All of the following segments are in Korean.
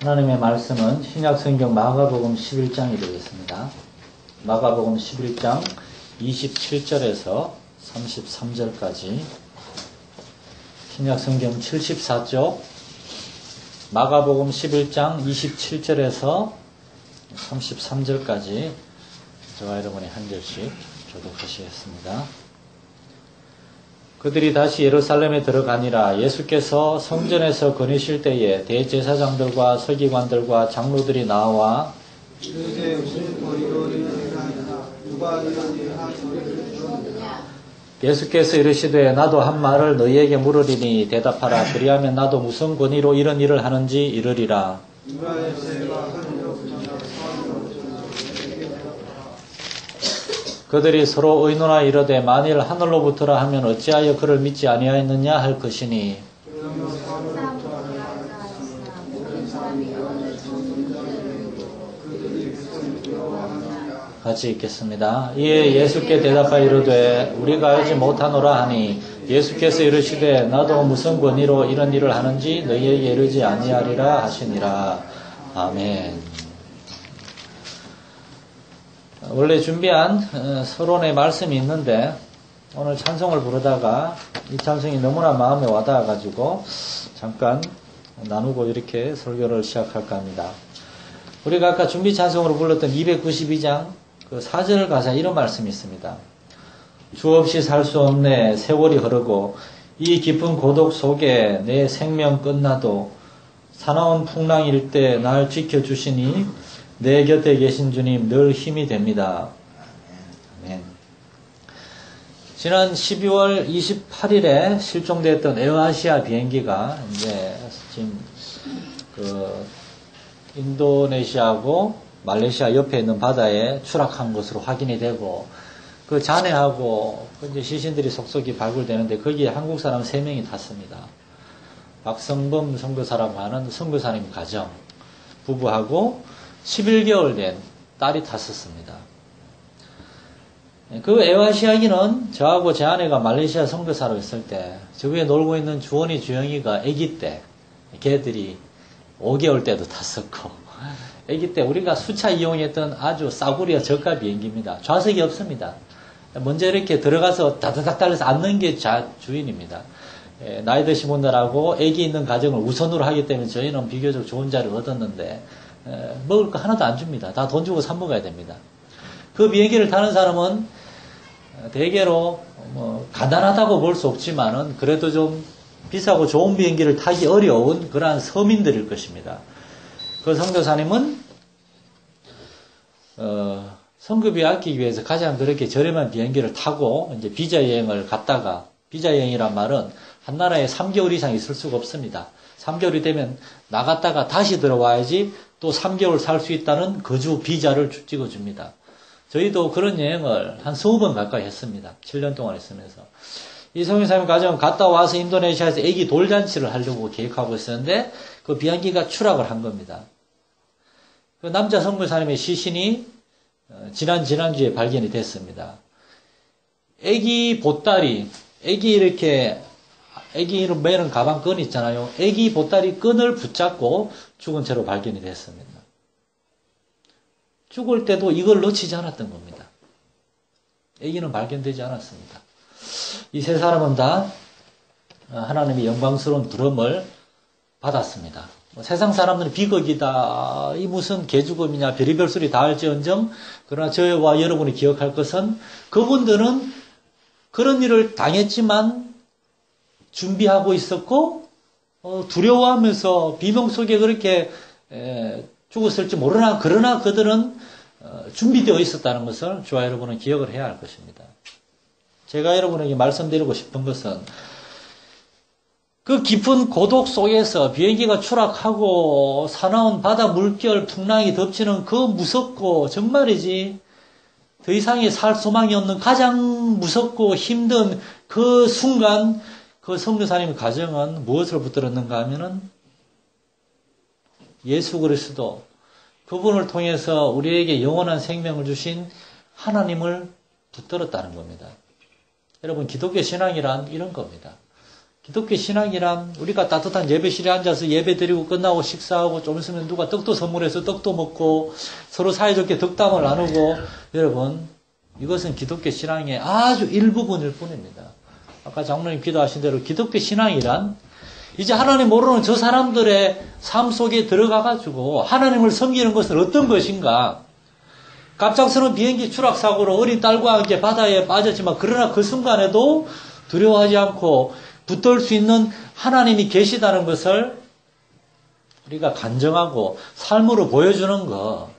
하나님의 말씀은 신약성경 마가복음 11장이 되겠습니다. 마가복음 11장 27절에서 33절까지 신약성경 74쪽 마가복음 11장 27절에서 33절까지 저와 여러분이 한 절씩 교독하시겠습니다. 그들이 다시 예루살렘에 들어가니라. 예수께서 성전에서 거니실 때에 대제사장들과 서기관들과 장로들이 나와 예수께서 이르시되 나도 한 말을 너희에게 물으리니 대답하라. 그리하면 나도 무슨 권위로 이런 일을 하는지 이르리라. 그들이 서로 의논하 이르되 만일 하늘로부터라 하면 어찌하여 그를 믿지 아니하였느냐 할 것이니 같이 읽겠습니다. 이에 예수께 대답하여 이르되 우리가 알지 못하노라 하니 예수께서 이르시되 나도 무슨 권위로 이런 일을 하는지 너희에게 이르지 아니하리라 하시니라. 아멘. 원래 준비한 서론의 말씀이 있는데 오늘 찬송을 부르다가 이 찬송이 너무나 마음에 와닿아가지고 잠깐 나누고 이렇게 설교를 시작할까 합니다. 우리가 아까 준비 찬송으로 불렀던 292장 그 4절 가사에 이런 말씀이 있습니다. 주 없이 살 수 없네 세월이 흐르고 이 깊은 고독 속에 내 생명 끝나도 사나운 풍랑일 때 날 지켜주시니 내 곁에 계신 주님 늘 힘이 됩니다. 아멘. 지난 12월 28일에 실종됐던 에어아시아 비행기가 이제 지금 인도네시아하고 말레이시아 옆에 있는 바다에 추락한 것으로 확인이 되고 그 잔해하고 이제 시신들이 속속이 발굴되는데 거기에 한국 사람 3명이 탔습니다. 박성범 선교사라고 하는 선교사님 가정 부부하고 11개월 된 딸이 탔었습니다. 그 에어아시아기는 저하고 제 아내가 말레이시아 선교사로 있을 때 저 위에 놀고 있는 주원이 주영이가 아기 때 걔들이 5개월 때도 탔었고 아기 때 우리가 수차 이용했던 아주 싸구려 저가 비행기입니다. 좌석이 없습니다. 먼저 이렇게 들어가서 다다닥 달려서 앉는 게 주인입니다. 나이 드신 분들하고 아기 있는 가정을 우선으로 하기 때문에 저희는 비교적 좋은 자리를 얻었는데 먹을 거 하나도 안 줍니다. 다 돈 주고 사 먹어야 됩니다. 그 비행기를 타는 사람은 대개로 가난하다고 볼 수 없지만은 그래도 좀 비싸고 좋은 비행기를 타기 어려운 그러한 서민들일 것입니다. 그 선교사님은 성급이 아끼기 위해서 가장 그렇게 저렴한 비행기를 타고 이제 비자 여행을 갔다가 비자 여행이란 말은 한 나라에 3개월 이상 있을 수가 없습니다. 3개월이 되면 나갔다가 다시 들어와야지 또 3개월 살 수 있다는 거주 비자를 찍어줍니다. 저희도 그런 여행을 한 20번 가까이 했습니다. 7년 동안 했으면서. 이 성교사님 가정은 갔다 와서 인도네시아에서 애기 돌잔치를 하려고 계획하고 있었는데 그 비행기가 추락을 한 겁니다. 그 남자 성교사님의 시신이 지난주에 발견이 됐습니다. 애기 보따리, 애기로 매는 가방끈 있잖아요. 애기 보따리 끈을 붙잡고 죽은 채로 발견이 됐습니다. 죽을 때도 이걸 놓치지 않았던 겁니다. 애기는 발견되지 않았습니다. 이 세 사람은 다 하나님의 영광스러운 부름을 받았습니다. 세상 사람들은 비극이다, 이 무슨 개죽음이냐, 별의별 소리 다 할지언정, 그러나 저와 여러분이 기억할 것은 그분들은 그런 일을 당했지만 준비하고 있었고 두려워하면서 비명 속에 그렇게 죽었을지 모르나 그러나 그들은 준비되어 있었다는 것을 저와 여러분은 기억을 해야 할 것입니다. 제가 여러분에게 말씀드리고 싶은 것은 그 깊은 고독 속에서 비행기가 추락하고 사나운 바다 물결 풍랑이 덮치는 그 무섭고 정말이지 더 이상의 살 소망이 없는 가장 무섭고 힘든 그 순간 그 선교사님 가정은 무엇을 붙들었는가 하면은 예수 그리스도 그분을 통해서 우리에게 영원한 생명을 주신 하나님을 붙들었다는 겁니다. 여러분 기독교 신앙이란 이런 겁니다. 기독교 신앙이란 우리가 따뜻한 예배실에 앉아서 예배 드리고 끝나고 식사하고 좀 있으면 누가 떡도 선물해서 떡도 먹고 서로 사이좋게 덕담을 나누고, 여러분, 이것은 기독교 신앙의 아주 일부분일 뿐입니다. 아까 장로님 기도하신 대로 기독교 신앙이란 이제 하나님 모르는 저 사람들의 삶 속에 들어가가지고 하나님을 섬기는 것은 어떤 것인가. 갑작스러운 비행기 추락사고로 어린 딸과 함께 바다에 빠졌지만 그러나 그 순간에도 두려워하지 않고 붙들 수 있는 하나님이 계시다는 것을 우리가 간증하고 삶으로 보여주는 것.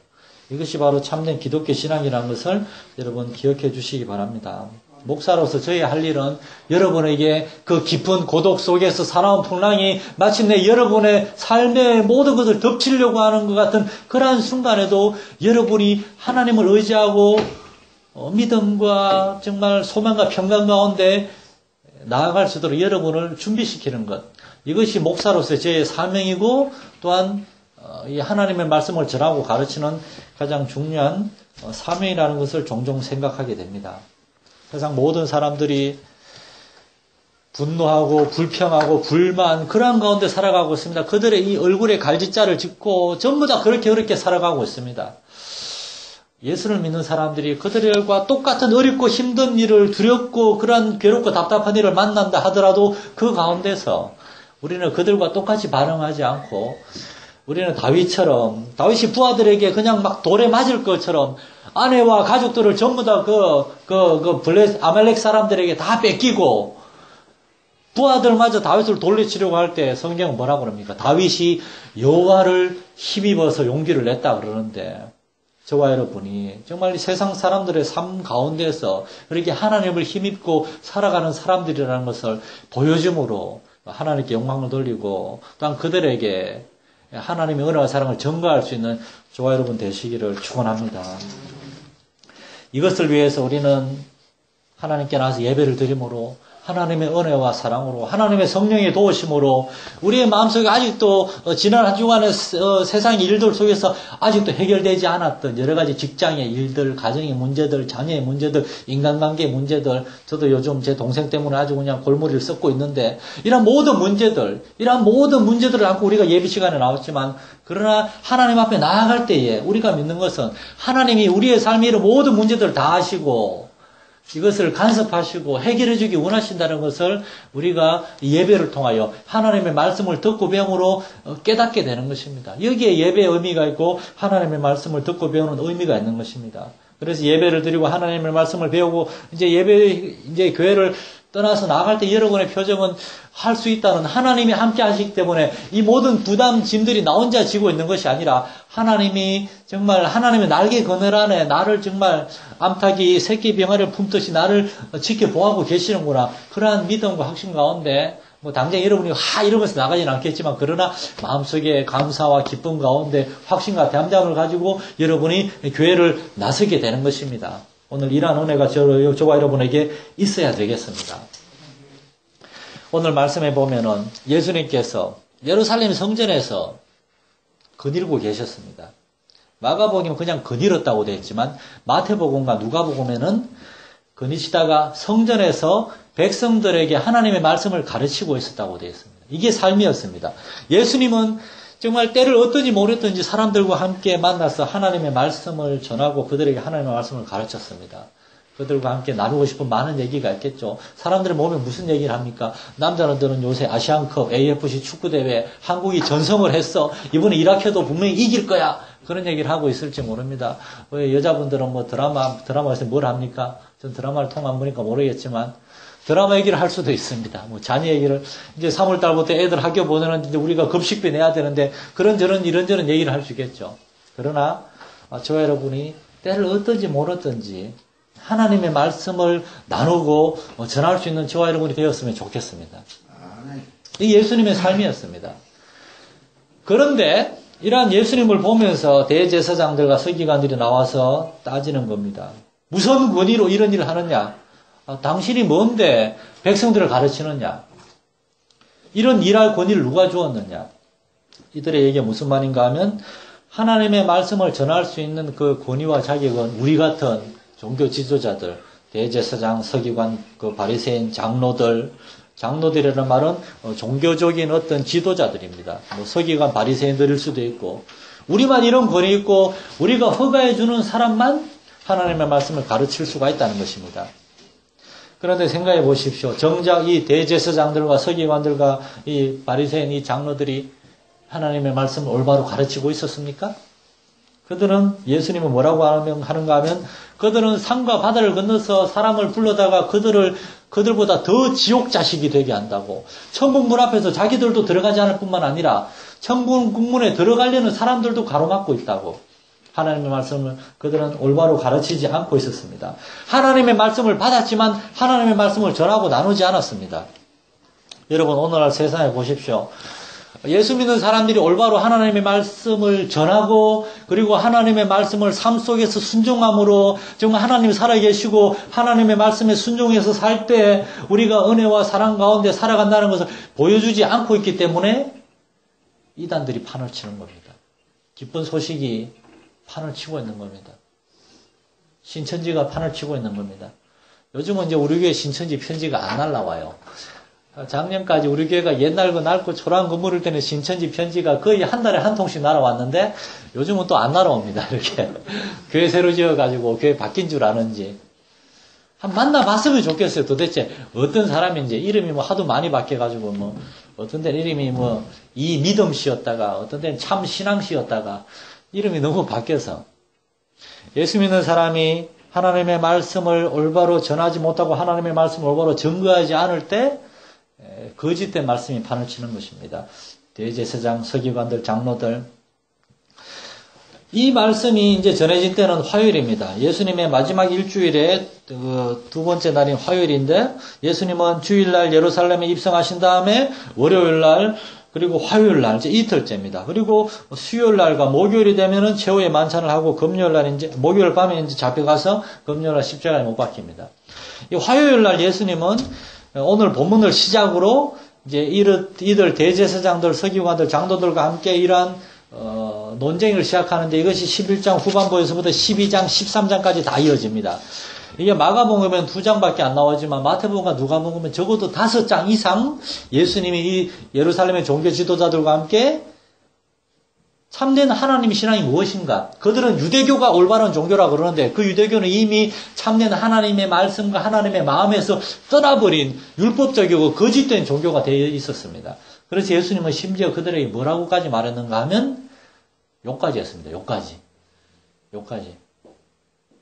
이것이 바로 참된 기독교 신앙이라는 것을 여러분 기억해 주시기 바랍니다. 목사로서 저희 할 일은 여러분에게 그 깊은 고독 속에서 살아온 풍랑이 마침내 여러분의 삶의 모든 것을 덮치려고 하는 것 같은 그러한 순간에도 여러분이 하나님을 의지하고 믿음과 정말 소망과 평강 가운데 나아갈 수 있도록 여러분을 준비시키는 것. 이것이 목사로서 제 사명이고 또한 이 하나님의 말씀을 전하고 가르치는 가장 중요한 사명이라는 것을 종종 생각하게 됩니다. 세상 모든 사람들이 분노하고 불평하고 불만 그러한 가운데 살아가고 있습니다. 그들의 이 얼굴에 갈짓자를 짓고 전부 다 그렇게 살아가고 있습니다. 예수를 믿는 사람들이 그들과 똑같은 어렵고 힘든 일을 두렵고 그러한 괴롭고 답답한 일을 만난다 하더라도 그 가운데서 우리는 그들과 똑같이 반응하지 않고 우리는 다윗이 부하들에게 그냥 막 돌에 맞을 것처럼 아내와 가족들을 전부 다 아말렉 사람들에게 다 뺏기고 부하들마저 다윗을 돌려치려고 할 때 성경은 뭐라고 그럽니까? 다윗이 여호와를 힘입어서 용기를 냈다 그러는데 저와 여러분이 정말 세상 사람들의 삶 가운데서 그렇게 하나님을 힘입고 살아가는 사람들이라는 것을 보여줌으로 하나님께 영광을 돌리고 또한 그들에게 하나님의 은혜와 사랑을 전가할 수 있는 저와 여러분 되시기를 축원합니다. 이것을 위해서 우리는 하나님께 나와서 예배를 드림으로 하나님의 은혜와 사랑으로 하나님의 성령의 도우심으로 우리의 마음속에 아직도 지난 한 주간의 세상의 일들 속에서 아직도 해결되지 않았던 여러 가지 직장의 일들, 가정의 문제들, 자녀의 문제들, 인간관계의 문제들, 저도 요즘 제 동생 때문에 아주 그냥 골머리를 썩고 있는데 이런 모든 문제들을 안고 우리가 예배 시간에 나왔지만 그러나 하나님 앞에 나아갈 때에 우리가 믿는 것은 하나님이 우리의 삶의 이런 모든 문제들을 다 아시고 이것을 간섭하시고 해결해 주기 원하신다는 것을 우리가 예배를 통하여 하나님의 말씀을 듣고 배움으로 깨닫게 되는 것입니다. 여기에 예배의 의미가 있고 하나님의 말씀을 듣고 배우는 의미가 있는 것입니다. 그래서 예배를 드리고 하나님의 말씀을 배우고 이제 교회를 떠나서 나갈 때 여러분의 표정은 할 수 있다는 하나님이 함께 하시기 때문에 이 모든 부담 짐들이 나 혼자 지고 있는 것이 아니라 하나님이 정말 하나님의 날개 그늘 안에 나를 정말 암탉이 새끼 병아리를 품듯이 나를 지켜보고 계시는구나. 그러한 믿음과 확신 가운데 당장 여러분이 이러면서 나가지는 않겠지만 그러나 마음속에 감사와 기쁨 가운데 확신과 담담을 가지고 여러분이 교회를 나서게 되는 것입니다. 오늘 이러한 은혜가 저와 여러분에게 있어야 되겠습니다. 오늘 말씀해 보면은 예수님께서 예루살렘 성전에서 거닐고 계셨습니다. 마가복음은 그냥 거닐었다고 되어 있지만 마태복음과 누가복음에는 거니시다가 성전에서 백성들에게 하나님의 말씀을 가르치고 있었다고 되어 있습니다. 이게 삶이었습니다. 예수님은 정말 때를 어떤지 모르던지 사람들과 함께 만나서 하나님의 말씀을 전하고 그들에게 하나님의 말씀을 가르쳤습니다. 그들과 함께 나누고 싶은 많은 얘기가 있겠죠. 사람들이 보면 무슨 얘기를 합니까? 남자들은 요새 아시안컵 AFC 축구대회 한국이 전성을 했어. 이번에 이라크도 분명히 이길 거야. 그런 얘기를 하고 있을지 모릅니다. 왜 여자분들은 드라마에서 뭘 합니까? 전 드라마를 통한 보니까 모르겠지만 드라마 얘기를 할 수도 있습니다. 자녀 얘기를 이제 3월달부터 애들 학교 보내는데 우리가 급식비 내야 되는데 이런저런 얘기를 할 수 있겠죠. 그러나 저와 여러분이 때를 어떤지 모르던지 하나님의 말씀을 나누고 전할 수 있는 저와 여러분이 되었으면 좋겠습니다. 이 예수님의 삶이었습니다. 그런데 이러한 예수님을 보면서 대제사장들과 서기관들이 나와서 따지는 겁니다. 무슨 권위로 이런 일을 하느냐? 당신이 뭔데 백성들을 가르치느냐? 이런 일할 권위를 누가 주었느냐? 이들의 얘기가 무슨 말인가 하면 하나님의 말씀을 전할 수 있는 그 권위와 자격은 우리 같은 종교 지도자들, 대제사장, 서기관, 바리새인, 장로들, 장로들이라는 말은 종교적인 어떤 지도자들입니다. 뭐 서기관 바리새인들일 수도 있고 우리만 이런 권위 있고 우리가 허가해 주는 사람만 하나님의 말씀을 가르칠 수가 있다는 것입니다. 그런데 생각해 보십시오. 정작 이 대제사장들과 서기관들과 이 바리새인 이 장로들이 하나님의 말씀을 올바로 가르치고 있었습니까? 그들은 예수님은 뭐라고 하는가 하면 그들은 산과 바다를 건너서 사람을 불러다가 그들보다 더 지옥 자식이 되게 한다고. 천국 문 앞에서 자기들도 들어가지 않을 뿐만 아니라 천국 문에 들어가려는 사람들도 가로막고 있다고. 하나님의 말씀을 그들은 올바로 가르치지 않고 있었습니다. 하나님의 말씀을 받았지만 하나님의 말씀을 전하고 나누지 않았습니다. 여러분 오늘날 세상에 보십시오. 예수 믿는 사람들이 올바로 하나님의 말씀을 전하고 그리고 하나님의 말씀을 삶 속에서 순종함으로 정말 하나님이 살아계시고 하나님의 말씀에 순종해서 살 때 우리가 은혜와 사랑 가운데 살아간다는 것을 보여주지 않고 있기 때문에 이단들이 판을 치는 겁니다. 기쁜 소식이 판을 치고 있는 겁니다. 신천지가 판을 치고 있는 겁니다. 요즘은 이제 우리 교회 신천지 편지가 안 날라와요. 작년까지 우리 교회가 옛날 그 낡고 초라한 건물일 때는 신천지 편지가 거의 한 달에 한 통씩 날아왔는데 요즘은 또 안 날아옵니다. 이렇게 교회 새로 지어가지고 교회 바뀐 줄 아는지 한 만나봤으면 좋겠어요. 도대체 어떤 사람인지 이름이 뭐 하도 많이 바뀌어가지고 뭐 어떤 데는 이름이 뭐 이믿음 씨였다가 어떤 데는 참 신앙 씨였다가 이름이 너무 바뀌어서 예수 믿는 사람이 하나님의 말씀을 올바로 전하지 못하고 하나님의 말씀을 올바로 증거하지 않을 때 거짓된 말씀이 판을 치는 것입니다. 대제사장, 서기관들, 장로들. 이 말씀이 이제 전해진 때는 화요일입니다. 예수님의 마지막 일주일에 두 번째 날인 화요일인데 예수님은 주일날 예루살렘에 입성하신 다음에 월요일날 그리고 화요일날 이제 이틀째입니다. 그리고 수요일날과 목요일이 되면은 최후의 만찬을 하고 금요일날 이제 목요일 밤에 이제 잡혀가서 금요일날 십자가에 못 박힙니다. 이 화요일날 예수님은 오늘 본문을 시작으로 이제 이들 대제사장들, 서기관들, 장로들과 함께 이러한 논쟁을 시작하는데 이것이 11장 후반부에서부터 12장, 13장까지 다 이어집니다. 이게 마가복음은 2장밖에 안 나오지만 마태복음과 누가복음은 적어도 5장 이상 예수님이 이 예루살렘의 종교 지도자들과 함께 참된 하나님 신앙이 무엇인가? 그들은 유대교가 올바른 종교라고 그러는데 그 유대교는 이미 참된 하나님의 말씀과 하나님의 마음에서 떠나버린 율법적이고 거짓된 종교가 되어 있었습니다. 그래서 예수님은 심지어 그들에게 뭐라고까지 말했는가 하면 욕까지 했습니다. 욕까지.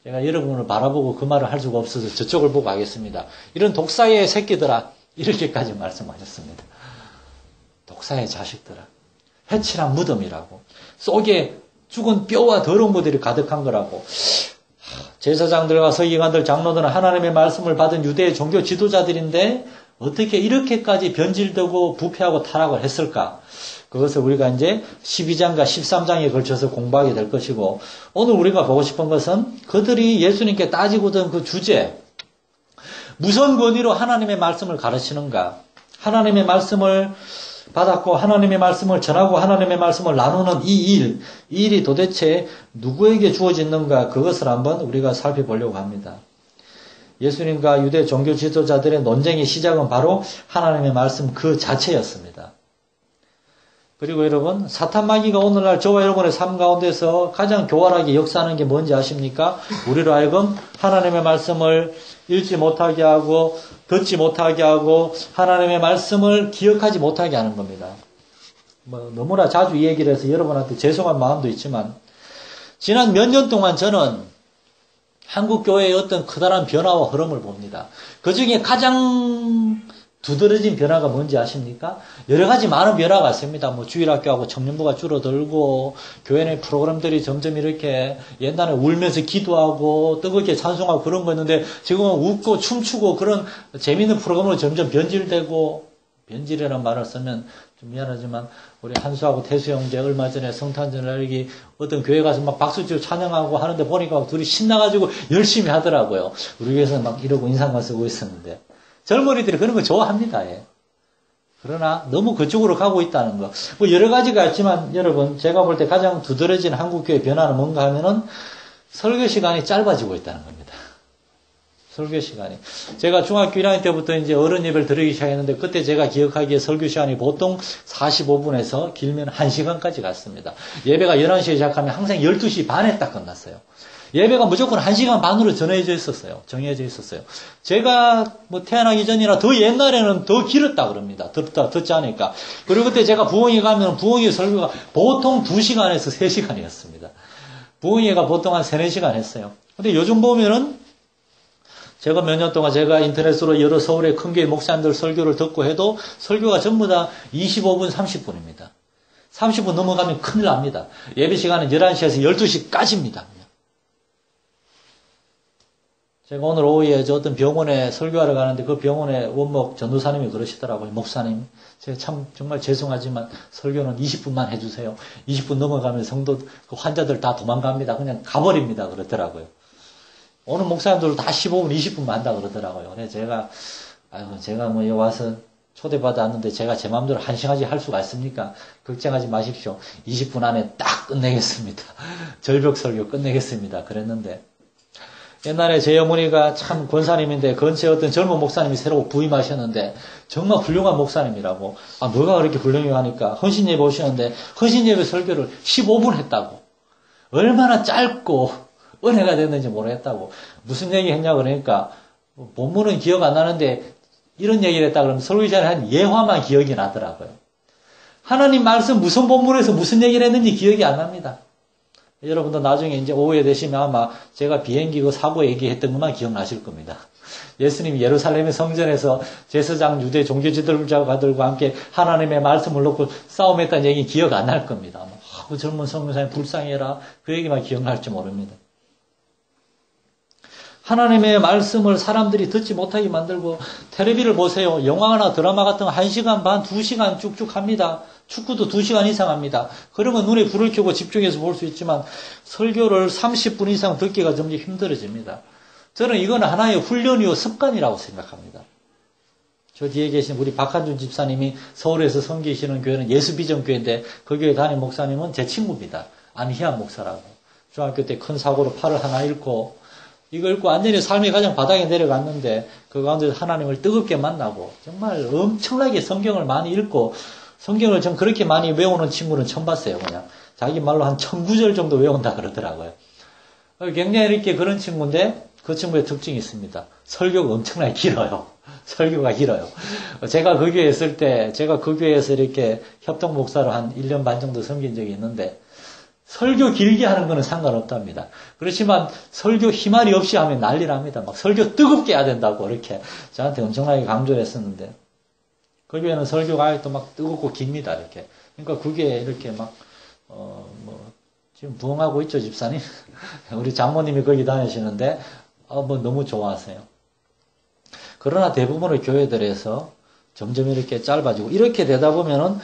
제가 여러분을 바라보고 그 말을 할 수가 없어서 저쪽을 보고 하겠습니다. 이런 독사의 새끼들아 이렇게까지 말씀하셨습니다. 독사의 자식들아. 해칠한 무덤이라고. 속에 죽은 뼈와 더러운 것들이 가득한 거라고. 제사장들과 서기관들, 장로들은 하나님의 말씀을 받은 유대의 종교 지도자들인데 어떻게 이렇게까지 변질되고 부패하고 타락을 했을까? 그것을 우리가 이제 12장과 13장에 걸쳐서 공부하게 될 것이고 오늘 우리가 보고 싶은 것은 그들이 예수님께 따지고던 그 주제 무슨 권위로 하나님의 말씀을 가르치는가? 하나님의 말씀을 받았고 하나님의 말씀을 전하고 하나님의 말씀을 나누는 이 일이 도대체 누구에게 주어졌는가 그것을 한번 우리가 살펴보려고 합니다. 예수님과 유대 종교 지도자들의 논쟁의 시작은 바로 하나님의 말씀 그 자체였습니다. 그리고 여러분 사탄 마귀가 오늘날 저와 여러분의 삶 가운데서 가장 교활하게 역사하는 게 뭔지 아십니까? 우리로 하여금 하나님의 말씀을 읽지 못하게 하고 듣지 못하게 하고 하나님의 말씀을 기억하지 못하게 하는 겁니다. 너무나 자주 이 얘기를 해서 여러분한테 죄송한 마음도 있지만 지난 몇 년 동안 저는 한국 교회의 어떤 커다란 변화와 흐름을 봅니다. 그 중에 가장 두드러진 변화가 뭔지 아십니까? 여러 가지 많은 변화가 있습니다. 주일학교하고 청년부가 줄어들고 교회 내 프로그램들이 점점 이렇게 옛날에 울면서 기도하고 뜨겁게 찬송하고 그런 거였는데 지금은 웃고 춤추고 그런 재미있는 프로그램으로 점점 변질되고 변질이라는 말을 쓰면 좀 미안하지만 우리 한수하고 태수 형제 얼마 전에 성탄절 여기 어떤 교회 가서 막 박수치고 찬양하고 하는데 보니까 막 둘이 신나가지고 열심히 하더라고요. 우리 교회에서는 막 이러고 인상만 쓰고 있었는데 젊은이들이 그런 거 좋아합니다. 예. 그러나 너무 그쪽으로 가고 있다는 거. 여러 가지가 있지만 여러분 제가 볼 때 가장 두드러진 한국교회 변화는 뭔가 하면은 설교 시간이 짧아지고 있다는 겁니다. 설교 시간이. 제가 중학교 1학년 때부터 이제 어른 예배를 드리기 시작했는데, 그때 제가 기억하기에 설교 시간이 보통 45분에서 길면 1시간까지 갔습니다. 예배가 11시에 시작하면 항상 12시 반에 딱 끝났어요. 예배가 무조건 1시간 반으로 정해져 있었어요. 제가 뭐 태어나기 전이나 더 옛날에는 더 길었다 그럽니다. 듣지 않으니까. 그리고 그때 제가 부흥회 가면 부흥회 설교가 보통 2시간에서 3시간이었습니다. 부흥회가 보통 한 3, 4시간 했어요. 근데 요즘 보면은 제가 몇 년 동안 제가 인터넷으로 여러 서울의 큰 교회 목사님들 설교를 듣고 해도 설교가 전부 다 25분, 30분입니다. 30분 넘어가면 큰일 납니다. 예배 시간은 11시에서 12시까지입니다. 제가 오늘 오후에 저 어떤 병원에 설교하러 가는데 그 병원의 원목 전도사님이 그러시더라고요. 목사님, 제가 참 정말 죄송하지만 설교는 20분만 해주세요. 20분 넘어가면 성도, 그 환자들 다 도망갑니다. 그냥 가버립니다. 그러더라고요. 오늘 목사님들도 다 15분, 20분만 한다 그러더라고요. 그래서 제가 뭐 여기 와서 초대받았는데 제가 제 마음대로 1시간씩 할 수가 있습니까? 걱정하지 마십시오. 20분 안에 딱 끝내겠습니다. 절벽 설교 끝내겠습니다. 그랬는데, 옛날에 제 어머니가 참 권사님인데 근처에 어떤 젊은 목사님이 새로 부임하셨는데 정말 훌륭한 목사님이라고. 뭐가 그렇게 훌륭해 하니까 헌신예배 오시는데 헌신예배 설교를 15분 했다고. 얼마나 짧고 은혜가 됐는지 모르겠다고. 무슨 얘기 했냐 그러니까 본문은 기억 안 나는데 이런 얘기를 했다 그러면 설교자는 한 예화만 기억이 나더라고요. 하나님 말씀 무슨 본문에서 무슨 얘기를 했는지 기억이 안 납니다. 여러분도 나중에 이제 오후에 되시면 아마 제가 비행기 그 사고 얘기했던 것만 기억나실 겁니다. 예수님이 예루살렘의 성전에서 제사장 유대 종교 지도자들과 함께 하나님의 말씀을 놓고 싸움했다는 얘기 기억 안 날 겁니다. 그 젊은 성교사님 불쌍해라. 그 얘기만 기억날지 모릅니다. 하나님의 말씀을 사람들이 듣지 못하게 만들고 텔레비를 보세요. 영화나 드라마 같은 거 1시간 반, 2시간 쭉쭉 합니다. 축구도 2시간 이상 합니다. 그러면 눈에 불을 켜고 집중해서 볼 수 있지만 설교를 30분 이상 듣기가 점점 힘들어집니다. 저는 이건 하나의 훈련이요 습관이라고 생각합니다. 저 뒤에 계신 우리 박한준 집사님이 서울에서 섬기시는 교회는 예수비전교회인데 그 교회 담임 목사님은 제 친구입니다. 안희한 목사라고. 중학교 때 큰 사고로 팔을 하나 잃고 이거 읽고 완전히 삶이 가장 바닥에 내려갔는데 그 가운데서 하나님을 뜨겁게 만나고 정말 엄청나게 성경을 많이 읽고 성경을 좀 그렇게 많이 외우는 친구는 처음 봤어요. 그냥 자기 말로 한 1000구절 정도 외운다 그러더라고요. 굉장히 이렇게 그런 친구인데 그 친구의 특징이 있습니다. 설교가 엄청나게 길어요. 설교가 길어요. 제가 그 교회에 있을 때 제가 그 교회에서 이렇게 협동 목사로 한 1년 반 정도 섬긴 적이 있는데 설교 길게 하는 거는 상관없답니다. 그렇지만 설교 희말이 없이 하면 난리 납니다. 막 설교 뜨겁게 해야 된다고 이렇게 저한테 엄청나게 강조를 했었는데 그 교회는 설교가 아직도 막 뜨겁고 깁니다. 이렇게. 그러니까 그게 이렇게 막 지금 부흥하고 있죠, 집사님? 우리 장모님이 거기 다니시는데 너무 좋아하세요. 그러나 대부분의 교회들에서 점점 이렇게 짧아지고 이렇게 되다 보면은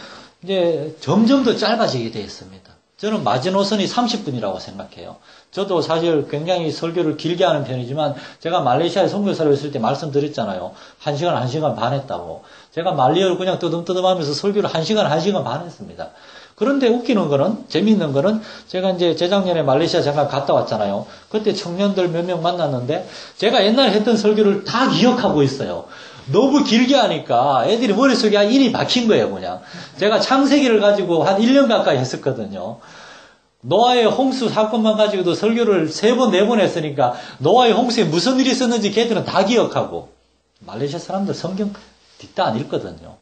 이제 점점 더 짧아지게 되어 있습니다. 저는 마지노선이 30분이라고 생각해요. 저도 사실 굉장히 설교를 길게 하는 편이지만 제가 말레이시아에 선교사로 있을 때 말씀드렸잖아요. 1시간 반 했다고. 제가 말리어를 그냥 뜨듬뜨듬 하면서 설교를 1시간 반 했습니다. 그런데 웃기는 거는, 재미있는 거는 제가 이제 재작년에 말레이시아 잠깐 갔다 왔잖아요. 그때 청년들 몇 명 만났는데 제가 옛날에 했던 설교를 다 기억하고 있어요. 너무 길게 하니까 애들이 머릿속에 한 일이 박힌 거예요, 그냥. 제가 창세기를 가지고 한 1년 가까이 했었거든요. 노아의 홍수 사건만 가지고도 설교를 3번, 4번 했으니까 노아의 홍수에 무슨 일이 있었는지 걔들은 다 기억하고. 말레이시아 사람들 성경 뒷다 안 읽거든요.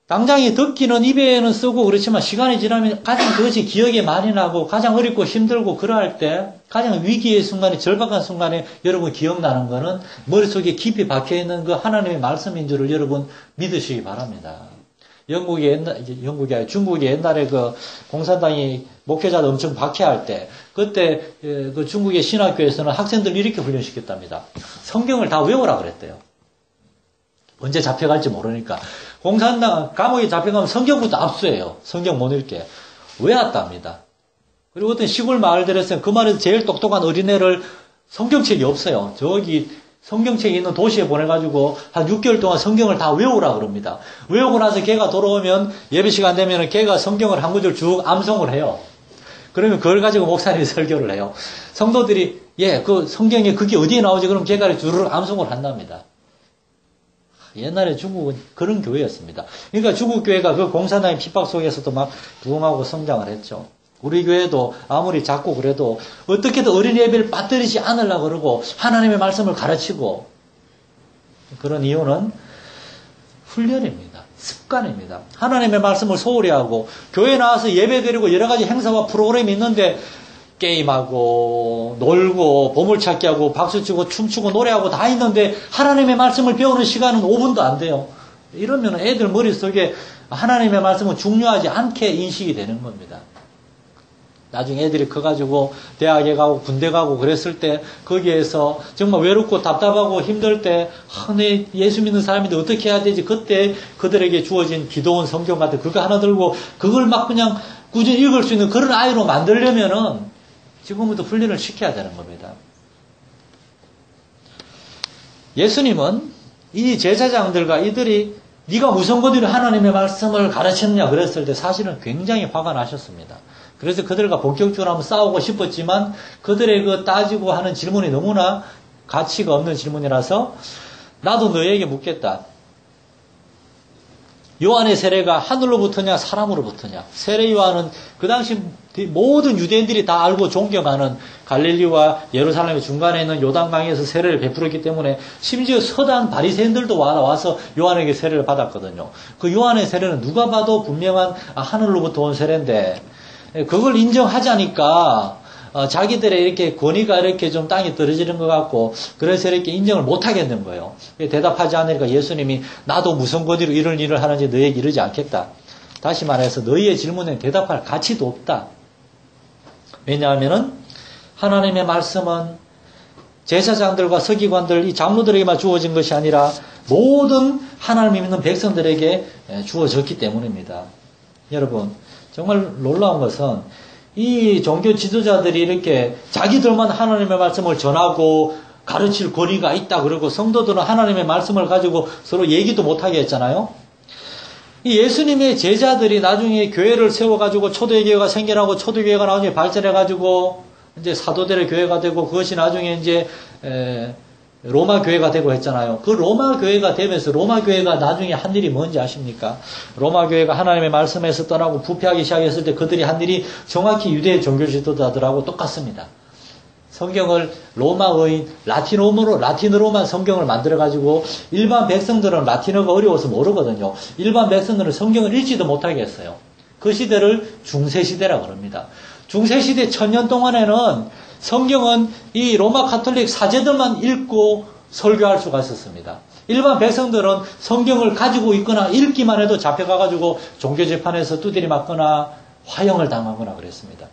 당장에 듣기는 입에는 쓰고 그렇지만 시간이 지나면 가장 그것이 기억에 많이 나고 가장 어렵고 힘들고 그러할 때 가장 위기의 순간에 절박한 순간에 여러분 기억나는 거는 머릿속에 깊이 박혀있는 그 하나님의 말씀인 줄을 여러분 믿으시기 바랍니다. 중국이 옛날에 그 공산당이 목회자들 엄청 박해할 때 그때 그 중국의 신학교에서는 학생들 이렇게 훈련시켰답니다. 성경을 다 외우라 그랬대요. 언제 잡혀갈지 모르니까. 공산당 감옥에 잡혀가면 성경부터 압수해요. 성경 못 읽게. 외웠답니다. 그리고 어떤 시골 마을들에서는 그 말에서 제일 똑똑한 어린애를 성경책이 없어요. 저기 성경책이 있는 도시에 보내가지고 한 6개월 동안 성경을 다 외우라 그럽니다. 외우고 나서 걔가 돌아오면 예배 시간 되면 걔가 성경을 한 구절 쭉 암송을 해요. 그러면 그걸 가지고 목사님이 설교를 해요. 성도들이 예, 그 성경에 그게 어디에 나오지? 그럼 걔가 주르륵 암송을 한답니다. 옛날에 중국은 그런 교회였습니다. 그러니까 중국 교회가 그 공산당의 핍박 속에서도 막 부흥하고 성장을 했죠. 우리 교회도 아무리 작고 그래도 어떻게든 어린 예배를 빠뜨리지 않으려고 그러고 하나님의 말씀을 가르치고 그런 이유는 훈련입니다. 습관입니다. 하나님의 말씀을 소홀히 하고 교회 나와서 예배 드리고 여러 가지 행사와 프로그램이 있는데 게임하고 놀고 보물찾기 하고 박수치고 춤추고 노래하고 다 있는데 하나님의 말씀을 배우는 시간은 5분도 안 돼요. 이러면 애들 머릿속에 하나님의 말씀은 중요하지 않게 인식이 되는 겁니다. 나중에 애들이 커가지고 대학에 가고 군대 가고 그랬을 때 거기에서 정말 외롭고 답답하고 힘들 때 내 예수 믿는 사람인데 어떻게 해야 되지? 그때 그들에게 주어진 기도원 성경 같은 그거 하나 들고 그걸 막 그냥 꾸준히 읽을 수 있는 그런 아이로 만들려면은 지금부터 훈련을 시켜야 되는 겁니다. 예수님은 이 제사장들과 이들이 네가 무슨 거들이 하나님의 말씀을 가르쳤느냐 그랬을 때 사실은 굉장히 화가 나셨습니다. 그래서 그들과 본격적으로 한번 싸우고 싶었지만 그들의 그 따지고 하는 질문이 너무나 가치가 없는 질문이라서 나도 너에게 묻겠다. 요한의 세례가 하늘로부터냐 사람으로부터냐. 세례 요한은 그 당시 모든 유대인들이 다 알고 존경하는 갈릴리와 예루살렘의 중간에 있는 요단강에서 세례를 베풀었기 때문에 심지어 서당 바리새인들도 와서 요한에게 세례를 받았거든요. 그 요한의 세례는 누가 봐도 분명한 하늘로부터 온 세례인데 그걸 인정하자니까 자기들의 이렇게 권위가 이렇게 좀 땅에 떨어지는 것 같고 그래서 이렇게 인정을 못 하겠는 거예요. 대답하지 않으니까 예수님이 나도 무슨 권위로 이런 일을 하는지 너에게 이르지 않겠다. 다시 말해서 너희의 질문에 대답할 가치도 없다. 왜냐하면은 하나님의 말씀은 제사장들과 서기관들, 이 장로들에게만 주어진 것이 아니라 모든 하나님을 믿는 백성들에게 주어졌기 때문입니다. 여러분, 정말 놀라운 것은 이 종교 지도자들이 이렇게 자기들만 하나님의 말씀을 전하고 가르칠 권위가 있다 그러고 성도들은 하나님의 말씀을 가지고 서로 얘기도 못하게 했잖아요. 이 예수님의 제자들이 나중에 교회를 세워가지고 초대교회가 생겨나고 초대교회가 나중에 발전해가지고 이제 사도들의 교회가 되고 그것이 나중에 이제 로마 교회가 되고 했잖아요. 그 로마 교회가 되면서 로마 교회가 나중에 한 일이 뭔지 아십니까? 로마 교회가 하나님의 말씀에서 떠나고 부패하기 시작했을 때 그들이 한 일이 정확히 유대 종교 지도자들하고 똑같습니다. 성경을 로마어인 라틴어로만 성경을 만들어가지고 일반 백성들은 라틴어가 어려워서 모르거든요. 일반 백성들은 성경을 읽지도 못하게 했어요. 그 시대를 중세시대라고 합니다. 중세시대 1000년 동안에는 성경은 이 로마 카톨릭 사제들만 읽고 설교할 수가 있었습니다. 일반 백성들은 성경을 가지고 있거나 읽기만 해도 잡혀가가지고 종교재판에서 두드리 맞거나 화형을 당하거나 그랬습니다.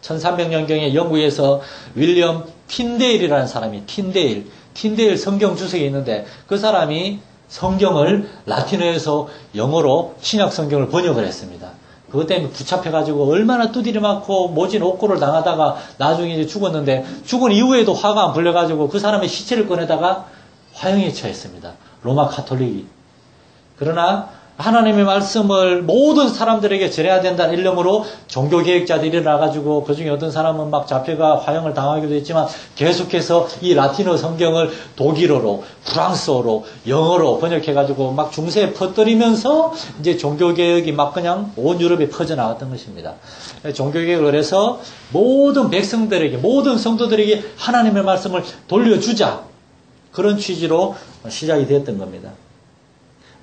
1300년경에 영국에서 윌리엄 틴데일이라는 사람이 틴데일 성경 주석이 있는데 그 사람이 성경을 라틴어에서 영어로 신약 성경을 번역을 했습니다. 그것 때문에 붙잡혀가지고 얼마나 두드려 맞고 모진 옥고를 당하다가 나중에 이제 죽었는데 죽은 이후에도 화가 안 풀려가지고 그 사람의 시체를 꺼내다가 화형에 처했습니다. 로마 카톨릭이. 그러나 하나님의 말씀을 모든 사람들에게 전해야 된다는 일념으로 종교개혁자들이 일어나가지고 그중에 어떤 사람은 막 잡혀가 화형을 당하기도 했지만 계속해서 이 라틴어 성경을 독일어로 프랑스어로 영어로 번역해가지고 막 중세에 퍼뜨리면서 이제 종교개혁이 막 그냥 온 유럽에 퍼져나갔던 것입니다. 종교개혁을 해서 모든 백성들에게 모든 성도들에게 하나님의 말씀을 돌려주자 그런 취지로 시작이 됐던 겁니다.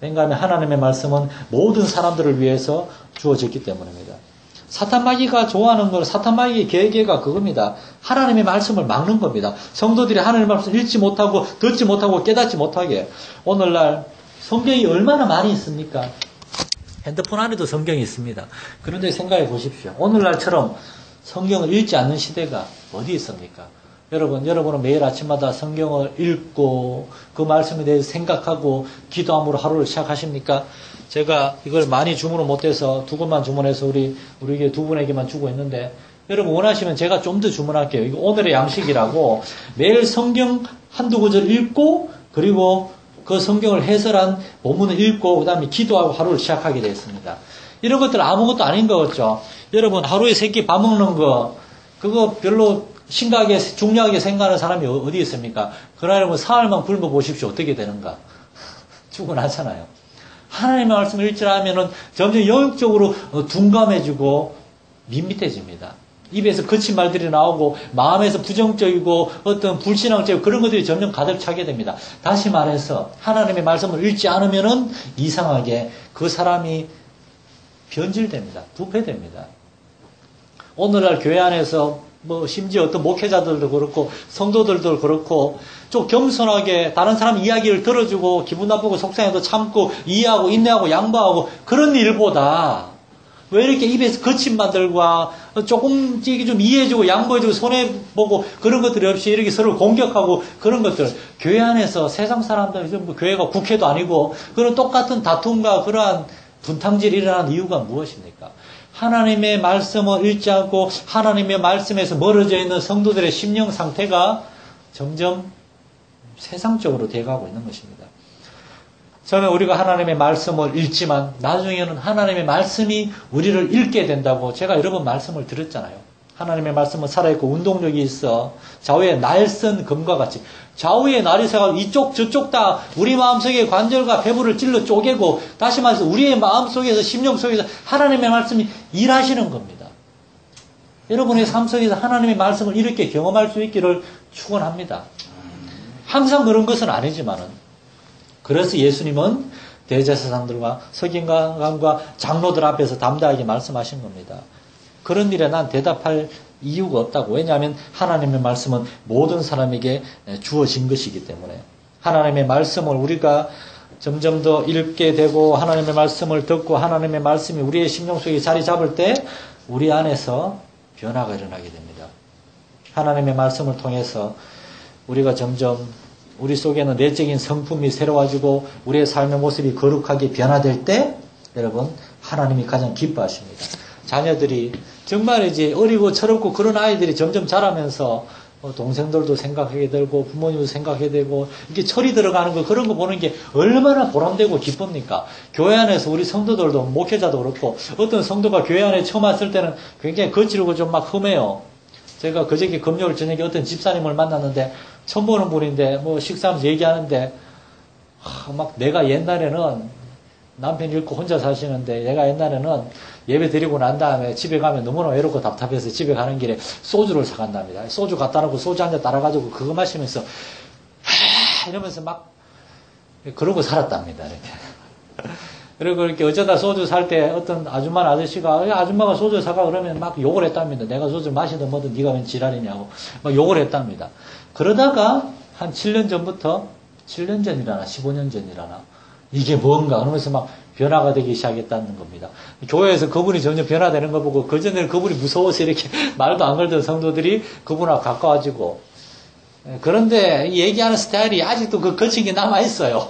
왜냐하면 하나님의 말씀은 모든 사람들을 위해서 주어졌기 때문입니다. 사탄마귀가 좋아하는 건 사탄마귀의 계획가 그겁니다. 하나님의 말씀을 막는 겁니다. 성도들이 하나님의 말씀을 읽지 못하고 듣지 못하고 깨닫지 못하게. 오늘날 성경이 얼마나 많이 있습니까? 핸드폰 안에도 성경이 있습니다. 그런데 생각해 보십시오. 오늘날처럼 성경을 읽지 않는 시대가 어디 있습니까? 여러분은 매일 아침마다 성경을 읽고 그 말씀에 대해서 생각하고 기도함으로 하루를 시작하십니까? 제가 이걸 많이 주문을 못해서 두 권만 주문해서 우리에게 두 분에게만 주고 있는데 여러분 원하시면 제가 좀 더 주문할게요. 이거 오늘의 양식이라고 매일 성경 한두 구절 읽고 그리고 그 성경을 해설한 본문을 읽고 그 다음에 기도하고 하루를 시작하게 되었습니다. 이런 것들 아무것도 아닌 거 같죠? 여러분 하루에 3끼 밥 먹는 거 그거 별로 심각하게, 중요하게 생각하는 사람이 어디 있습니까? 그날에 뭐 사흘만 굶어 보십시오. 어떻게 되는가? 죽어나잖아요. 하나님의 말씀을 읽지하면은 점점 영역적으로 둔감해지고 밋밋해집니다. 입에서 거친 말들이 나오고 마음에서 부정적이고 어떤 불신앙적이고 그런 것들이 점점 가득 차게 됩니다. 다시 말해서 하나님의 말씀을 읽지 않으면은 이상하게 그 사람이 변질됩니다. 부패됩니다. 오늘날 교회 안에서 뭐 심지어 어떤 목회자들도 그렇고 성도들도 그렇고 좀 겸손하게 다른 사람 이야기를 들어주고 기분 나쁘고 속상해도 참고 이해하고 인내하고 양보하고 그런 일보다 왜 이렇게 입에서 거친 말들과 조금 좀 이해해주고 양보해주고 손해보고 그런 것들이 없이 이렇게 서로 공격하고 그런 것들 교회 안에서 세상 사람들 전부 교회가 국회도 아니고 그런 똑같은 다툼과 그러한 분탕질이 일어나는 이유가 무엇입니까? 하나님의 말씀을 읽지 않고 하나님의 말씀에서 멀어져 있는 성도들의 심령 상태가 점점 세상적으로 돼가고 있는 것입니다. 저는 우리가 하나님의 말씀을 읽지만 나중에는 하나님의 말씀이 우리를 읽게 된다고 제가 여러 번 말씀을 드렸잖아요. 하나님의 말씀은 살아있고 운동력이 있어 좌우에 날선 검과 같이 좌우에 날이 서가지고 이쪽 저쪽 다 우리 마음속의 관절과 배부를 찔러 쪼개고 다시 말해서 우리의 마음속에서 심령 속에서 하나님의 말씀이 일하시는 겁니다. 여러분의 삶 속에서 하나님의 말씀을 이렇게 경험할 수 있기를 축원합니다. 항상 그런 것은 아니지만은 그래서 예수님은 대제사장들과 서기관과 장로들 앞에서 담대하게 말씀하신 겁니다. 그런 일에 난 대답할 이유가 없다고. 왜냐하면 하나님의 말씀은 모든 사람에게 주어진 것이기 때문에. 하나님의 말씀을 우리가 점점 더 읽게 되고 하나님의 말씀을 듣고 하나님의 말씀이 우리의 심령 속에 자리 잡을 때 우리 안에서 변화가 일어나게 됩니다. 하나님의 말씀을 통해서 우리가 점점 우리 속에는 내적인 성품이 새로워지고 우리의 삶의 모습이 거룩하게 변화될 때 여러분 하나님이 가장 기뻐하십니다. 자녀들이 정말 이제 어리고 철없고 그런 아이들이 점점 자라면서 동생들도 생각하게 되고 부모님도 생각하게 되고 이렇게 철이 들어가는 거 그런 거 보는 게 얼마나 보람되고 기쁩니까? 교회 안에서 우리 성도들도 목회자도 그렇고 어떤 성도가 교회 안에 처음 왔을 때는 굉장히 거칠고 좀 막 험해요. 제가 그저께 금요일 저녁에 어떤 집사님을 만났는데 처음 보는 분인데 뭐 식사하면서 얘기하는데 막 내가 옛날에는 남편 잃고 혼자 사시는데 내가 옛날에는 예배 드리고 난 다음에 집에 가면 너무나 외롭고 답답해서 집에 가는 길에 소주를 사간답니다. 소주 갖다 놓고 소주 한 잔 따라가지고 그거 마시면서 이러면서 막 그러고 살았답니다. 이렇게. 그리고 이렇게 어쩌다 소주 살 때 어떤 아줌마 아저씨가 아줌마가 소주 사가 그러면 막 욕을 했답니다. 내가 소주를 마시든 뭐든 네가 웬 지랄이냐고 막 욕을 했답니다. 그러다가 한 7년 전부터 7년 전이라나 15년 전이라나 이게 뭔가 그러면서 막 변화가 되기 시작했다는 겁니다. 교회에서 그분이 점점 변화되는 거 보고 그전에는 그분이 무서워서 이렇게 말도 안 걸던 성도들이 그분하고 가까워지고 그런데 얘기하는 스타일이 아직도 그 거친 게 남아있어요.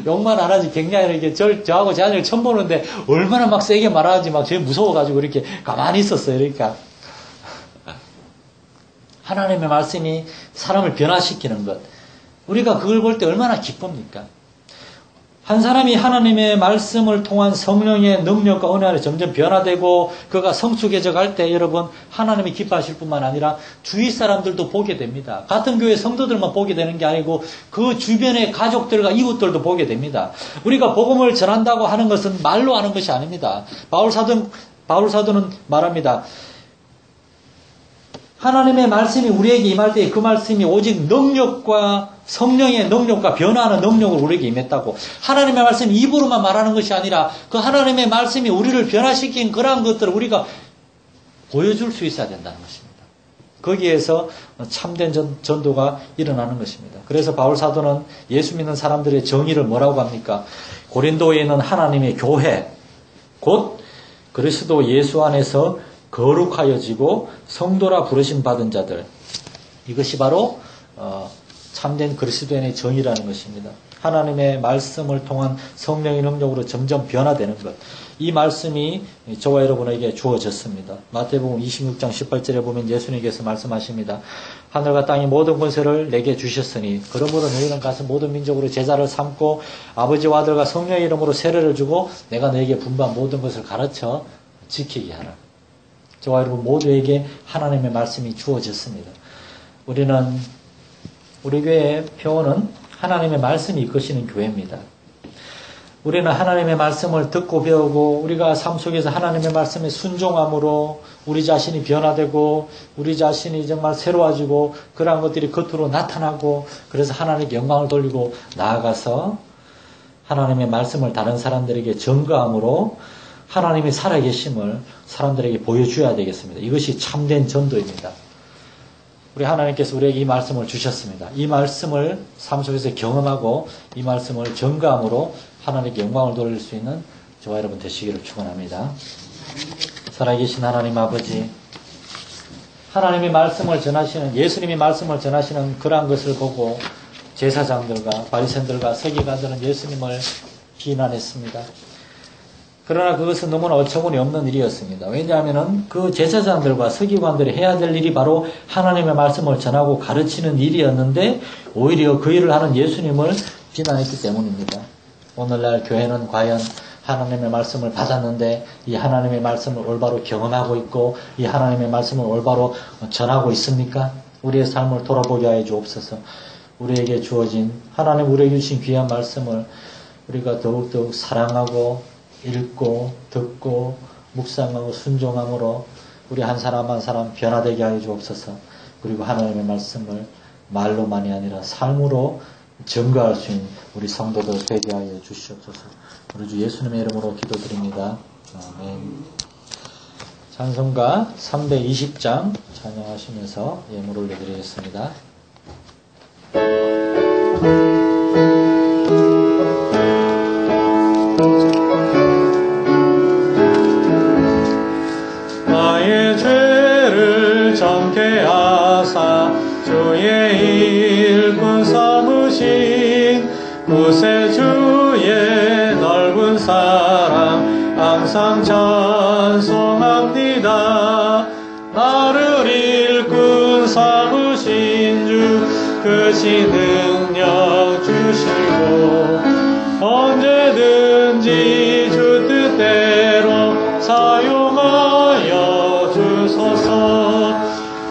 욕만 안 하지 굉장히 이렇게 저하고 제 아내를 처음 보는데 얼마나 막 세게 말하는지 막 제일 무서워가지고 이렇게 가만히 있었어요. 그러니까 하나님의 말씀이 사람을 변화시키는 것 우리가 그걸 볼 때 얼마나 기쁩니까? 한 사람이 하나님의 말씀을 통한 성령의 능력과 은혜 안에 점점 변화되고 그가 성숙해져 갈 때 여러분 하나님이 기뻐하실 뿐만 아니라 주위 사람들도 보게 됩니다. 같은 교회 성도들만 보게 되는 게 아니고 그 주변의 가족들과 이웃들도 보게 됩니다. 우리가 복음을 전한다고 하는 것은 말로 하는 것이 아닙니다. 바울 사도는 말합니다. 하나님의 말씀이 우리에게 임할 때 그 말씀이 오직 능력과 성령의 능력과 변화하는 능력을 우리에게 임했다고. 하나님의 말씀이 입으로만 말하는 것이 아니라 그 하나님의 말씀이 우리를 변화시킨 그러한 것들을 우리가 보여줄 수 있어야 된다는 것입니다. 거기에서 참된 전도가 일어나는 것입니다. 그래서 바울 사도는 예수 믿는 사람들의 정의를 뭐라고 합니까? 고린도에 있는 하나님의 교회 곧 그리스도 예수 안에서 거룩하여지고 성도라 부르심 받은 자들 이것이 바로 참된 그리스도인의 정의라는 것입니다. 하나님의 말씀을 통한 성령의 능력으로 점점 변화되는 것. 이 말씀이 저와 여러분에게 주어졌습니다. 마태복음 26장 18절에 보면 예수님께서 말씀하십니다. 하늘과 땅의 모든 권세를 내게 주셨으니 그러므로 너희는 가서 모든 민족으로 제자를 삼고 아버지와 아들과 성령의 이름으로 세례를 주고 내가 너에게 분부한 모든 것을 가르쳐 지키게 하라. 저와 여러분 모두에게 하나님의 말씀이 주어졌습니다. 우리 교회의 표어는 하나님의 말씀이 이끄시는 교회입니다. 우리는 하나님의 말씀을 듣고 배우고 우리가 삶 속에서 하나님의 말씀에 순종함으로 우리 자신이 변화되고 우리 자신이 정말 새로워지고 그러한 것들이 겉으로 나타나고 그래서 하나님께 영광을 돌리고 나아가서 하나님의 말씀을 다른 사람들에게 전가함으로 하나님의 살아계심을 사람들에게 보여줘야 되겠습니다. 이것이 참된 전도입니다. 우리 하나님께서 우리에게 이 말씀을 주셨습니다. 이 말씀을 삶 속에서 경험하고 이 말씀을 전가함으로 하나님께 영광을 돌릴 수 있는 저와 여러분 되시기를 축원합니다. 살아계신 하나님 아버지, 하나님의 말씀을 전하시는, 예수님이 말씀을 전하시는 그러한 것을 보고 제사장들과 바리새인들과 서기관들은 예수님을 비난했습니다. 그러나 그것은 너무나 어처구니 없는 일이었습니다. 왜냐하면 그 제사장들과 서기관들이 해야 될 일이 바로 하나님의 말씀을 전하고 가르치는 일이었는데 오히려 그 일을 하는 예수님을 비난했기 때문입니다. 오늘날 교회는 과연 하나님의 말씀을 받았는데 이 하나님의 말씀을 올바로 경험하고 있고 이 하나님의 말씀을 올바로 전하고 있습니까? 우리의 삶을 돌아보게 하여 주옵소서. 우리에게 주어진 하나님 우리에게 주신 귀한 말씀을 우리가 더욱더욱 사랑하고 읽고 듣고 묵상하고 순종함으로 우리 한 사람 한 사람 변화되게 하여 주옵소서. 그리고 하나님의 말씀을 말로만이 아니라 삶으로 증거할 수 있는 우리 성도들 되게 하여 주시옵소서. 우리 주 예수님의 이름으로 기도드립니다. 아멘. 찬송가 320장 찬양하시면서 예물 올려드리겠습니다. 나의 죄를 정케 하사 주의 일꾼 삼으신 구세주의 넓은 사랑 항상 찬송합니다. 나를 일꾼 삼으신 주 크신 능력 주시고 언제든지 주 뜻대로 사용하여 주소서.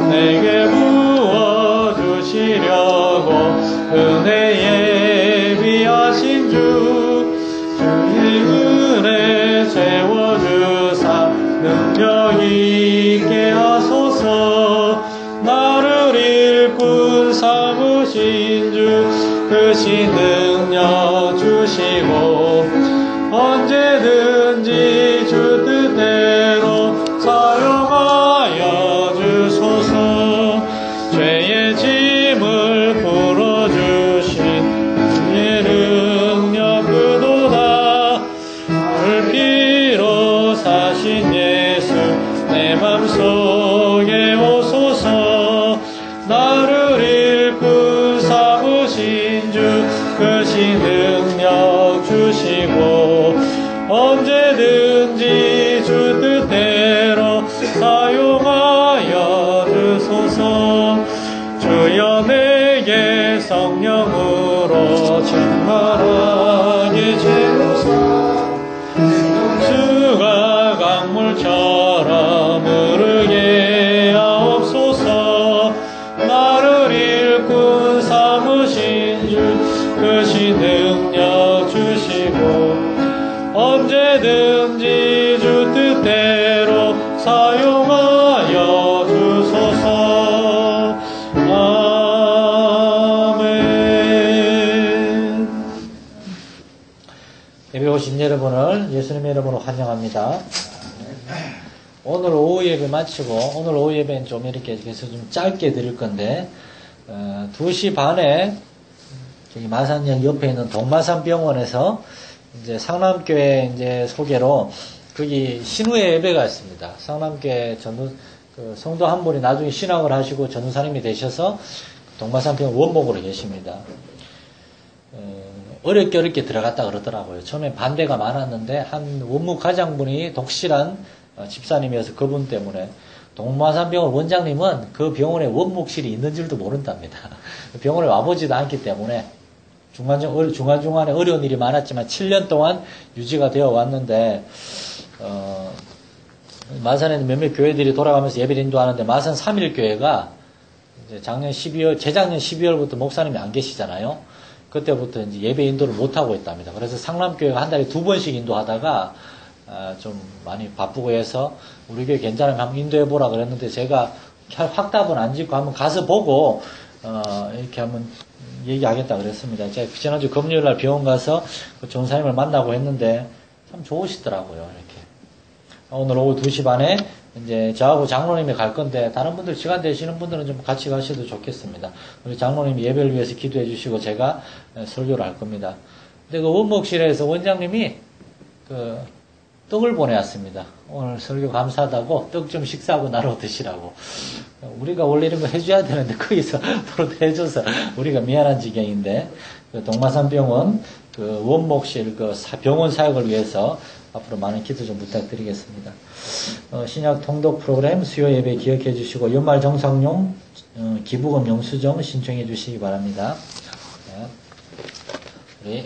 내게 부어주시려고 은혜 예비하신 주 주의 은혜 채워주사 능력 있게 하소서. 나를 일꾼 삼으신 주 크신 능력 주시고 언제든지 주 뜻대로 사용하여 주소서. 죄의 짐을 풀어주신 주의 능력 그도다. 불피로 사신 예수 내 맘속에 오소서. 나를 일꾼 삼으신 주 크신 능력 주시고 언제든지 주 뜻대로 사용하여 주소서. 주여 내게 성령으로 충만하게 채우사. 수가 강물처럼 흐르게 하옵소서. 나를 일꾼 삼으신 주 크신 능력 주시고 언제든지 주 뜻대로 사용하여 주소서. 아멘. 예배 오신 여러분을 예수님의 이름으로 환영합니다. 오늘 오후 예배 마치고 오늘 오후 예배는 좀 이렇게 해서 좀 짧게 드릴 건데 2시 반에 저기 마산역 옆에 있는 동마산병원에서 이제 상남교회 이제 소개로 거기 신우회 예배가 있습니다. 상남교회 성도 한 분이 나중에 신학을 하시고 전도사님이 되셔서 동마산병원 원목으로 계십니다. 어렵게 들어갔다 그러더라고요. 처음에 반대가 많았는데 한 원무 가장분이 독실한 집사님이어서 그분 때문에 동마산병원 원장님은 그 병원에 원목실이 있는 줄도 모른답니다. 병원에 와보지도 않기 때문에 중간중간에 어려운 일이 많았지만 7년 동안 유지가 되어 왔는데 마산에는 몇몇 교회들이 돌아가면서 예배를 인도하는데 마산 3.1교회가 이제 재작년 12월부터 목사님이 안 계시잖아요. 그때부터 이제 예배 인도를 못 하고 있답니다. 그래서 상남교회가 한 달에 2번씩 인도하다가 좀 많이 바쁘고 해서 우리 교회 괜찮으면 한번 인도해 보라 그랬는데 제가 확답은 안 짓고 한번 가서 보고 이렇게 한번 얘기하겠다 그랬습니다. 제가 지난주 금요일 날 병원 가서 그 전사님을 만나고 했는데 참 좋으시더라고요. 이렇게 오늘 오후 2시 반에 이제 저하고 장로님이 갈 건데 다른 분들 시간 되시는 분들은 좀 같이 가셔도 좋겠습니다. 우리 장로님이 예배를 위해서 기도해 주시고 제가 설교를 할 겁니다. 근데 그 원목실에서 원장님이 그 떡을 보내왔습니다. 오늘 설교 감사하다고 떡 좀 식사하고 나눠 드시라고. 우리가 원래 이런 거 해줘야 되는데 거기서 서로 해줘서 우리가 미안한 지경인데 그 동마산병원 그 원목실 그 병원 사역을 위해서 앞으로 많은 기도 좀 부탁드리겠습니다. 신약 통독 프로그램 수요 예배 기억해 주시고 연말 정상용 기부금 영수증 신청해 주시기 바랍니다. 우리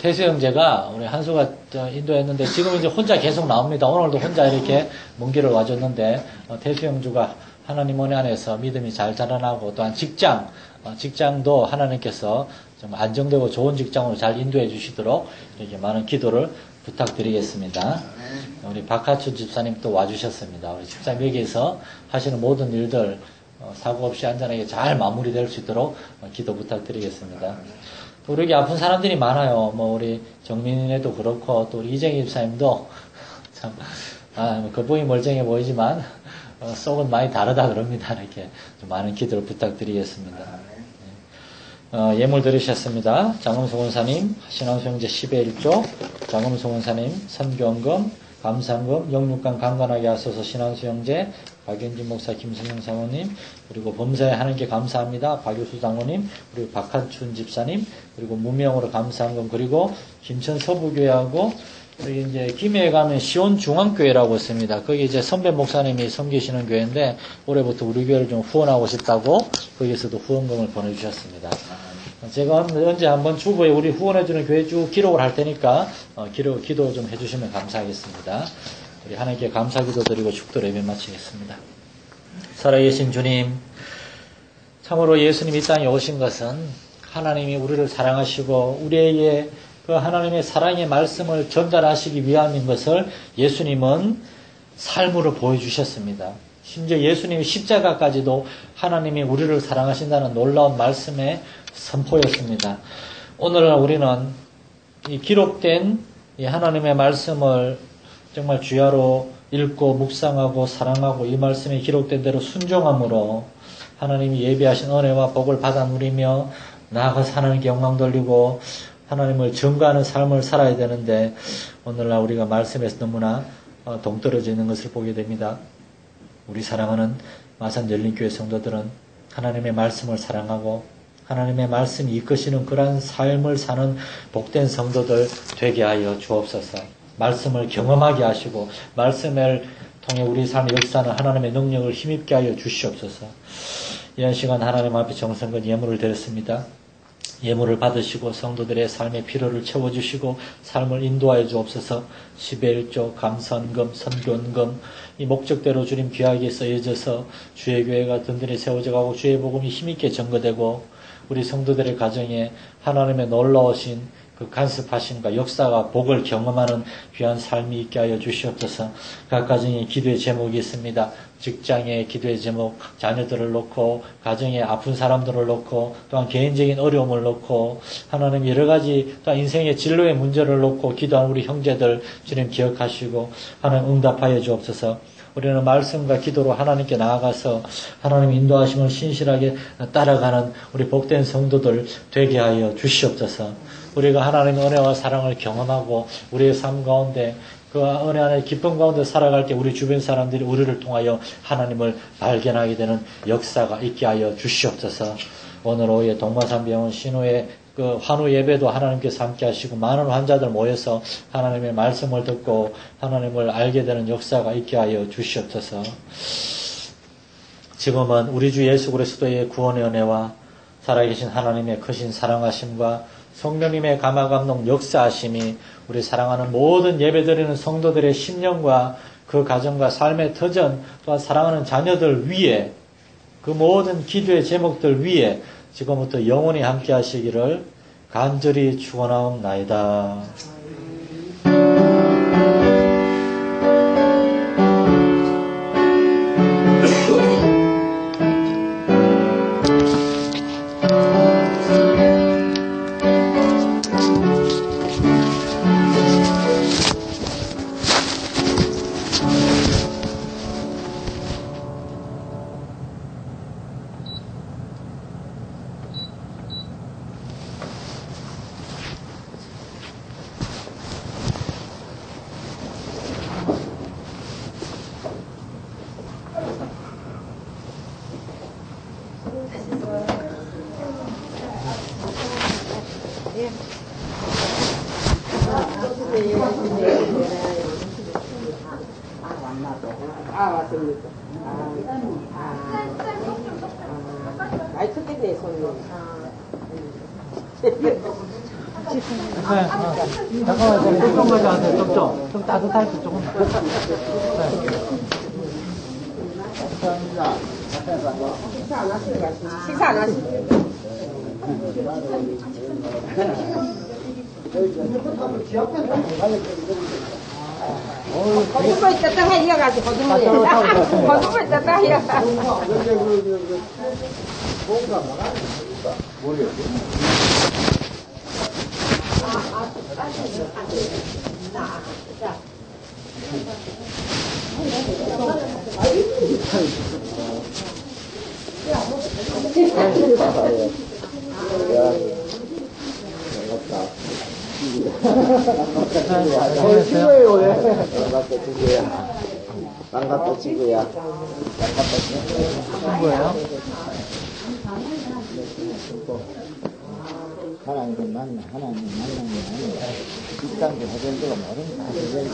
태수 형제가 우리 한수가 인도했는데 지금 이제 혼자 계속 나옵니다. 오늘도 혼자 이렇게 먼 길을 와줬는데 태수 형주가 하나님 은혜 안에서 믿음이 잘 자라나고 또한 직장도 하나님께서 좀 안정되고 좋은 직장으로 잘 인도해 주시도록 이렇게 많은 기도를 부탁드리겠습니다. 우리 박하춘 집사님 또 와주셨습니다. 우리 집사님 여기에서 하시는 모든 일들 사고 없이 안전하게 잘 마무리될 수 있도록 기도 부탁드리겠습니다. 또 우리 여기 아픈 사람들이 많아요. 뭐 우리 정민이네도 그렇고 또 우리 이정희 집사님도 참 겉보기 멀쩡해 보이지만 속은 많이 다르다 그럽니다. 이렇게 좀 많은 기도를 부탁드리겠습니다. 예물 들으셨습니다. 장금수 원사님 신앙수영제 10의 1조 장금수 원사님 선교원금 감사금 영육간 강건하게 하소서 신앙수영제 박연진 목사 김성영 사모님 그리고 범사에 하나님께 감사합니다. 박효수 장로님 그리고 박한춘 집사님 그리고 무명으로 감사한금 그리고 김천 서부교회하고 여기 이제 김해에 가면 시온중앙교회라고 있습니다. 거기 이제 선배 목사님이 섬기시는 교회인데 올해부터 우리 교회를 좀 후원하고 싶다고 거기에서도 후원금을 보내주셨습니다. 제가 언제 한번 주보에 우리 후원해주는 교회 쭉 기록을 할 테니까 기도 좀 해주시면 감사하겠습니다. 우리 하나님께 감사기도 드리고 축도로 예배 마치겠습니다. 살아계신 주님, 참으로 예수님이 이 땅에 오신 것은 하나님이 우리를 사랑하시고 우리에게 그 하나님의 사랑의 말씀을 전달하시기 위함인 것을 예수님은 삶으로 보여주셨습니다. 심지어 예수님이 십자가까지도 하나님이 우리를 사랑하신다는 놀라운 말씀의 선포였습니다. 오늘날 우리는 이 기록된 이 하나님의 말씀을 정말 주야로 읽고 묵상하고 사랑하고 이 말씀에 기록된 대로 순종함으로 하나님이 예비하신 은혜와 복을 받아 누리며 나아가서 하나님께 영광 돌리고 하나님을 증거하는 삶을 살아야 되는데 오늘날 우리가 말씀에서 너무나 동떨어져 있는 것을 보게 됩니다. 우리 사랑하는 마산 열린교회 성도들은 하나님의 말씀을 사랑하고 하나님의 말씀이 이끄시는 그러한 삶을 사는 복된 성도들 되게 하여 주옵소서. 말씀을 경험하게 하시고 말씀을 통해 우리 삶의 역사는 하나님의 능력을 힘입게 하여 주시옵소서. 이런 시간 하나님 앞에 정성껏 예물을 드렸습니다. 예물을 받으시고 성도들의 삶의 필요를 채워주시고 삶을 인도하여 주옵소서. 10의 1조 감선금 선교원금 이 목적대로 주님 귀하게 쓰여져서 주의 교회가 든든히 세워져가고 주의 복음이 힘있게 전거되고 우리 성도들의 가정에 하나님의 놀라우신 그 간섭하심과 역사가 복을 경험하는 귀한 삶이 있게 하여 주시옵소서. 각 가정에 기도의 제목이 있습니다. 직장의 기도의 제목, 자녀들을 놓고 가정에 아픈 사람들을 놓고 또한 개인적인 어려움을 놓고 하나님 여러 가지 또한 인생의 진로의 문제를 놓고 기도한 우리 형제들 주님 기억하시고 하나님 응답하여 주옵소서. 우리는 말씀과 기도로 하나님께 나아가서 하나님 인도하심을 신실하게 따라가는 우리 복된 성도들 되게 하여 주시옵소서. 우리가 하나님의 은혜와 사랑을 경험하고 우리의 삶 가운데 그 은혜 안에 기쁨 가운데 살아갈 때 우리 주변 사람들이 우리를 통하여 하나님을 발견하게 되는 역사가 있게 하여 주시옵소서. 오늘 오후에 동마산병원 신호의 그 환우 예배도 하나님께서 함께 하시고 많은 환자들 모여서 하나님의 말씀을 듣고 하나님을 알게 되는 역사가 있게 하여 주시옵소서. 지금은 우리 주 예수 그리스도의 구원의 은혜와 살아계신 하나님의 크신 사랑하심과 성령님의 감화감동 역사하심이 우리 사랑하는 모든 예배드리는 성도들의 심령과 그 가정과 삶의 터전 또한 사랑하는 자녀들 위에 그 모든 기도의 제목들 위에 지금부터 영원히 함께 하시기를 간절히 축원하옵나이다. 왔습니다. 많이 크겠네, 손이. 잠깐만, 조금만 하세요. 좀 따뜻할 때 조금. 식사 안 하시죠? 거짓말 있었다 해가지고 거짓말 있었다 해가지고 친구예요, 왜? 반갑다, 친구야. 반갑다, 친구야. 친구예요? 하나님 만나면 아니라, 뒷단계 해줄 데가 모르는 다 해줄 거.